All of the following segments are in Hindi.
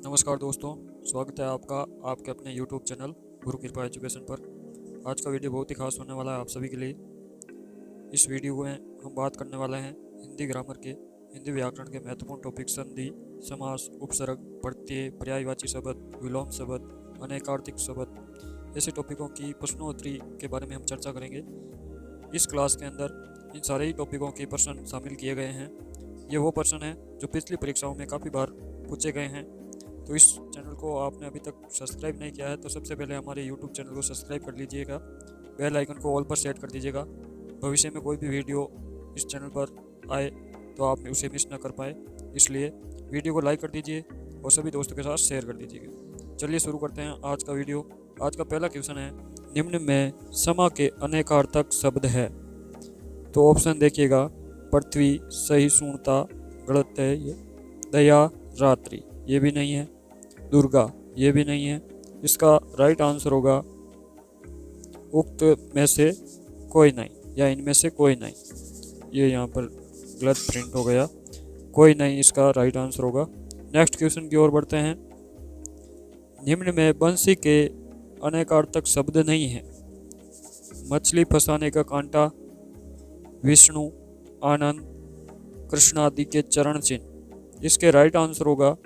नमस्कार दोस्तों, स्वागत है आपका आपके अपने YouTube चैनल गुरु कृपा एजुकेशन पर। आज का वीडियो बहुत ही खास होने वाला है आप सभी के लिए। इस वीडियो में हम बात करने वाले हैं हिंदी ग्रामर के, हिंदी व्याकरण के महत्वपूर्ण टॉपिक संधि, समास, उपसर्ग, प्रत्यय, पर्यायवाची शब्द, विलोम शब्द, अनेकार्थक शब्द, ऐसे टॉपिकों की प्रश्नोत्तरी के बारे में हम चर्चा करेंगे। इस क्लास के अंदर इन सारे ही टॉपिकों के प्रश्न शामिल किए गए हैं। ये वो प्रश्न हैं जो पिछली परीक्षाओं में काफ़ी बार पूछे गए हैं। तो इस चैनल को आपने अभी तक सब्सक्राइब नहीं किया है तो सबसे पहले हमारे यूट्यूब चैनल को सब्सक्राइब कर लीजिएगा, बेल आइकन को ऑल पर सेट कर दीजिएगा। भविष्य में कोई भी वीडियो इस चैनल पर आए तो आप उसे मिस ना कर पाए, इसलिए वीडियो को लाइक कर दीजिए और सभी दोस्तों के साथ शेयर कर दीजिएगा। चलिए शुरू करते हैं आज का वीडियो। आज का पहला क्वेश्चन है, निम्न में समा के अनेकार्थक शब्द है। तो ऑप्शन देखिएगा, पृथ्वी, सहिष्णुता, गलत है ये। दया, रात्रि, ये भी नहीं है। दुर्गा, ये भी नहीं है। इसका राइट आंसर होगा उक्त में से कोई नहीं, या इनमें से कोई नहीं। ये यहाँ पर गलत प्रिंट हो गया, कोई नहीं इसका राइट आंसर होगा। नेक्स्ट क्वेश्चन की ओर बढ़ते हैं। निम्न में बंसी के अनेकार्थक शब्द नहीं है। मछली फंसाने का कांटा, विष्णु, आनंद, कृष्ण आदि के चरण चिन्ह। इसके राइट आंसर होगा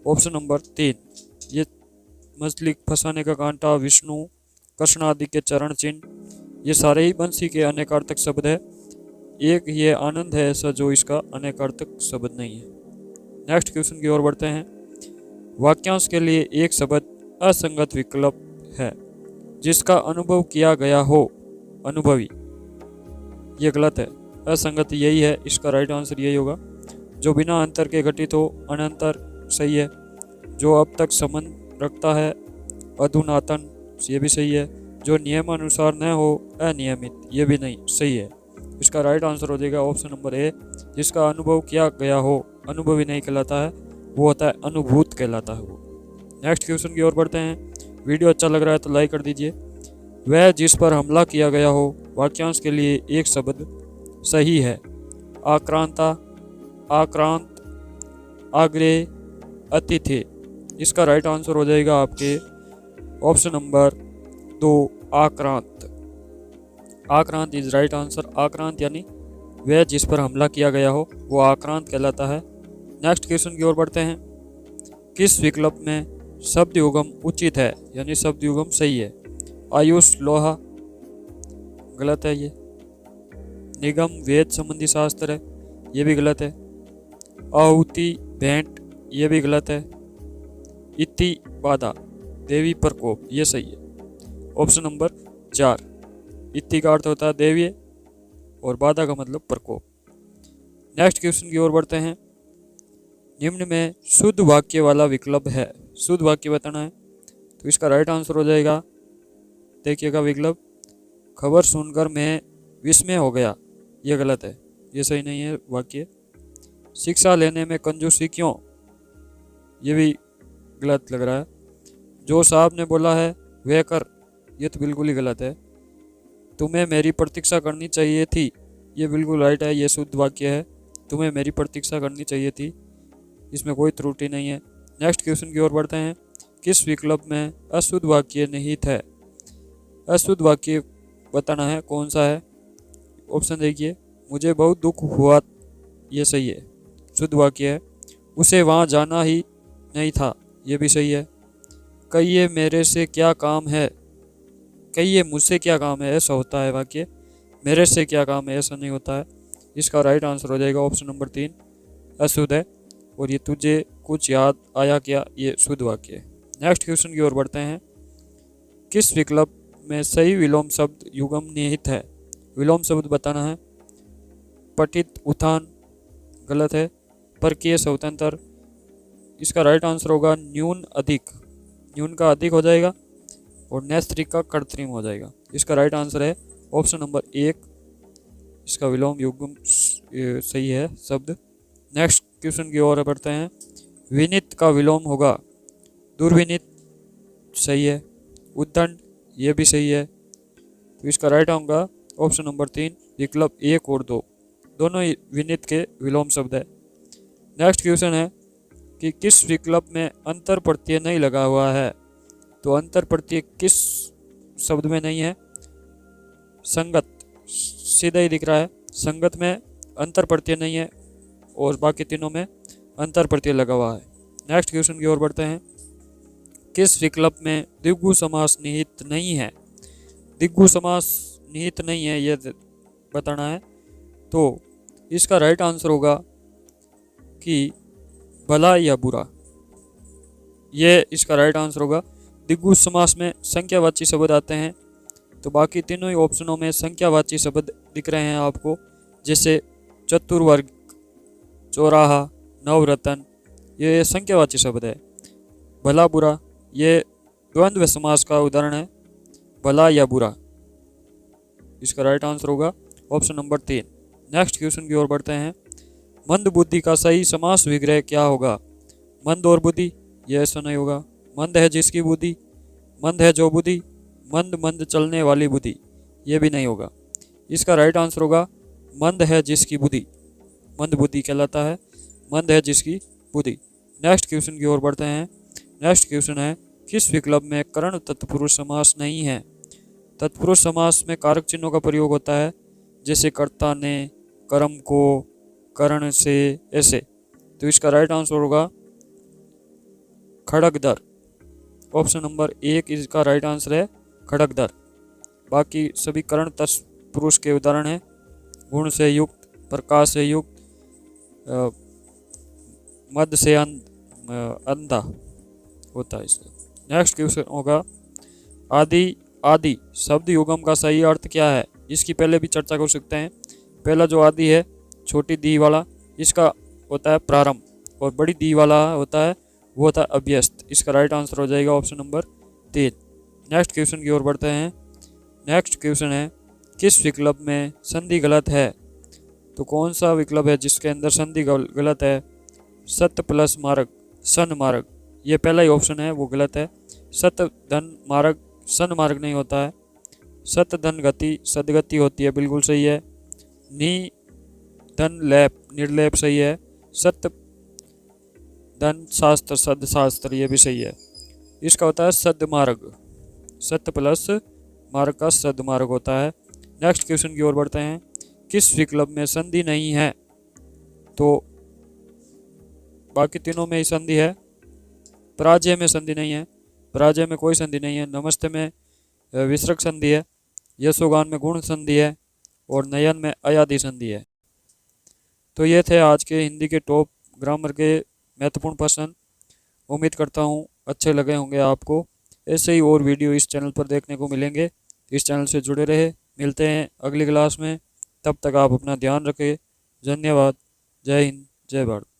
ऑप्शन नंबर 3। ये मछली फंसाने का कांटा, विष्णु, कृष्ण आदि के चरण चिन्ह, ये सारे ही बंसी के अनेकार्थक शब्द है। एक ये आनंद है ऐसा जो इसका अनेकार्थक शब्द नहीं है। नेक्स्ट क्वेश्चन की ओर बढ़ते हैं। वाक्यांश के लिए एक शब्द असंगत विकल्प है जिसका अनुभव किया गया हो। अनुभवी, ये गलत है। असंगत यही है, इसका राइट आंसर यही होगा। जो बिना अंतर के घटित हो, अनंतर, सही है। जो अब तक संबंध रखता है, अधुनातन, ये भी सही है। जो नियमानुसार न हो, अनियमित, ये भी नहीं सही है। इसका राइट आंसर हो जाएगा ऑप्शन नंबर ए, जिसका अनुभव किया गया हो। अनुभवी नहीं कहलाता है, वो होता है अनुभूत कहलाता है वो। नेक्स्ट क्वेश्चन की ओर बढ़ते हैं। वीडियो अच्छा लग रहा है तो लाइक कर दीजिए। वह जिस पर हमला किया गया हो, वाक्यांश के लिए एक शब्द सही है। आक्रांता, आक्रांत, आग्रह, अतिथि। इसका राइट आंसर हो जाएगा आपके ऑप्शन नंबर 2, आक्रांत। आक्रांत इज राइट आंसर। आक्रांत यानी वह जिस पर हमला किया गया हो वो आक्रांत कहलाता है। नेक्स्ट क्वेश्चन की ओर बढ़ते हैं। किस विकल्प में शब्द युगम उचित है, यानी शब्द युगम सही है। आयुष, लोहा, गलत है ये। निगम, वेद संबंधी शास्त्र है, ये भी गलत है। आहुति, भेंट, ये भी गलत है। इति, बाधा, देवी प्रकोप, ये सही है। Option number 4। इति का अर्थ होता है देवी और बाधा का मतलब प्रकोप। नेक्स्ट क्वेश्चन की ओर बढ़ते हैं। निम्न में शुद्ध वाक्य वाला विकल्प है। शुद्ध वाक्य बताना है तो इसका राइट आंसर हो जाएगा, देखिएगा विकल्प, खबर सुनकर मैं विस्मय हो गया, ये गलत है, ये सही नहीं है वाक्य। शिक्षा लेने में कंजूसी क्यों, ये भी गलत लग रहा है। जो साहब ने बोला है वह कर, ये तो बिल्कुल ही गलत है। तुम्हें मेरी प्रतीक्षा करनी चाहिए थी, ये बिल्कुल राइट है, ये शुद्ध वाक्य है। तुम्हें मेरी प्रतीक्षा करनी चाहिए थी, इसमें कोई त्रुटि नहीं है। नेक्स्ट क्वेश्चन की ओर बढ़ते हैं। किस विकल्प में अशुद्ध वाक्य निहित है। अशुद्ध वाक्य बताना है कौन सा है। ऑप्शन देखिए, मुझे बहुत दुख हुआ, ये सही है, शुद्ध वाक्य है। उसे वहाँ जाना ही नहीं था, ये भी सही है। कहिए मेरे से क्या काम है, कहिए मुझसे क्या काम है, ऐसा होता है वाक्य। मेरे से क्या काम है, ऐसा नहीं होता है। इसका राइट आंसर हो जाएगा ऑप्शन नंबर 3, अशुद्ध है। और ये तुझे कुछ याद आया क्या, ये शुद्ध वाक्य है। नेक्स्ट क्वेश्चन की ओर बढ़ते हैं। किस विकल्प में सही विलोम शब्द युगम निहित है। विलोम शब्द बताना है। पठित, उत्थान, गलत है। परकीय, स्वतंत्र, इसका राइट आंसर होगा न्यून, अधिक। न्यून का अधिक हो जाएगा और नैस्त्रिक का कर्तृम हो जाएगा। इसका राइट आंसर है ऑप्शन नंबर 1, इसका विलोम युग्म सही है शब्द। नेक्स्ट क्वेश्चन की ओर बढ़ते हैं। विनित का विलोम होगा दुर्विनित, सही है। उद्दंड, ये भी सही है। तो इसका राइट होगा ऑप्शन नंबर 3, विकल्प 1 और 2, दोनों ही विनित के विलोम शब्द है। नेक्स्ट क्वेश्चन है, कि किस विकल्प में अंतर प्रत्यय नहीं लगा हुआ है। तो अंतर प्रत्यय किस शब्द में नहीं है? संगत, सीधा ही दिख रहा है, संगत में अंतर प्रत्यय नहीं है और बाकी तीनों में अंतर प्रत्यय लगा हुआ है। नेक्स्ट क्वेश्चन की ओर बढ़ते हैं। किस विकल्प में द्विगु समास निहित नहीं है? द्विगु समास निहित नहीं है ये बताना है। तो इसका राइट आंसर होगा कि भला या बुरा, ये इसका राइट आंसर होगा। द्विगु समास में संख्यावाची शब्द आते हैं, तो बाकी तीनों ही ऑप्शनों में संख्यावाची शब्द दिख रहे हैं आपको, जैसे चतुर्वर्ग, चौराहा, नवरत्न, ये संख्यावाची शब्द है। भला बुरा ये द्वंद्व समास का उदाहरण है, भला या बुरा। इसका राइट आंसर होगा ऑप्शन नंबर 3। नेक्स्ट क्वेश्चन की ओर बढ़ते हैं। मंद बुद्धि का सही समास विग्रह क्या होगा? मंद और बुद्धि, ये ऐसा नहीं होगा। मंद है जिसकी बुद्धि, मंद है जो बुद्धि, मंद मंद चलने वाली बुद्धि, ये भी नहीं होगा। इसका राइट आंसर होगा मंद है जिसकी बुद्धि, मंद बुद्धि कहलाता है, मंद है जिसकी बुद्धि। नेक्स्ट क्वेश्चन की ओर बढ़ते हैं। नेक्स्ट क्वेश्चन है, किस विकल्प में करण तत्पुरुष समास नहीं है? तत्पुरुष समास में कारक चिन्हों का प्रयोग होता है, जैसे कर्ता ने, कर्म को, करण से, ऐसे। तो इसका राइट आंसर होगा खड़गदर। ऑप्शन नंबर 1 इसका राइट आंसर है खड़गदर। बाकी सभी करण तत्पुरुष के उदाहरण हैं, गुण से युक्त, प्रकाश से युक्त, मद से अंधा होता है इसका। नेक्स्ट क्वेश्चन होगा, आदि आदि शब्द युगम का सही अर्थ क्या है? इसकी पहले भी चर्चा कर सकते हैं। पहला जो आदि है छोटी दी वाला, इसका होता है प्रारंभ, और बड़ी दी वाला होता है वो होता है अभ्यस्त। इसका राइट आंसर हो जाएगा ऑप्शन नंबर 3। नेक्स्ट क्वेश्चन की ओर बढ़ते हैं। नेक्स्ट क्वेश्चन है, किस विकल्प में संधि गलत है? तो कौन सा विकल्प है जिसके अंदर संधि गलत है? सत प्लस मार्ग, सन मार्ग, ये पहला ही ऑप्शन है वो गलत है। सत धन मार्ग, सन मार्ग नहीं होता है। सत धन गति, सदगति होती है, बिल्कुल सही है। नी धन लेप, निर्लेप सही है। सत धन शास्त्र, सद शास्त्र, ये भी सही है। इसका होता है सदमार्ग, सत प्लस मार्ग का सदमार्ग होता है। नेक्स्ट क्वेश्चन की ओर बढ़ते हैं। किस विकल्प में संधि नहीं है? तो बाकी तीनों में ही संधि है। पराजय में संधि नहीं है, पराजय में कोई संधि नहीं है। नमस्ते में विसर्ग संधि है, यशोगान में गुण संधि है, और नयन में अयादि संधि है। तो ये थे आज के हिंदी के टॉप ग्रामर के महत्वपूर्ण प्रश्न। उम्मीद करता हूँ अच्छे लगे होंगे आपको। ऐसे ही और वीडियो इस चैनल पर देखने को मिलेंगे। इस चैनल से जुड़े रहे। मिलते हैं अगली क्लास में, तब तक आप अपना ध्यान रखें। धन्यवाद। जय हिंद, जय भारत।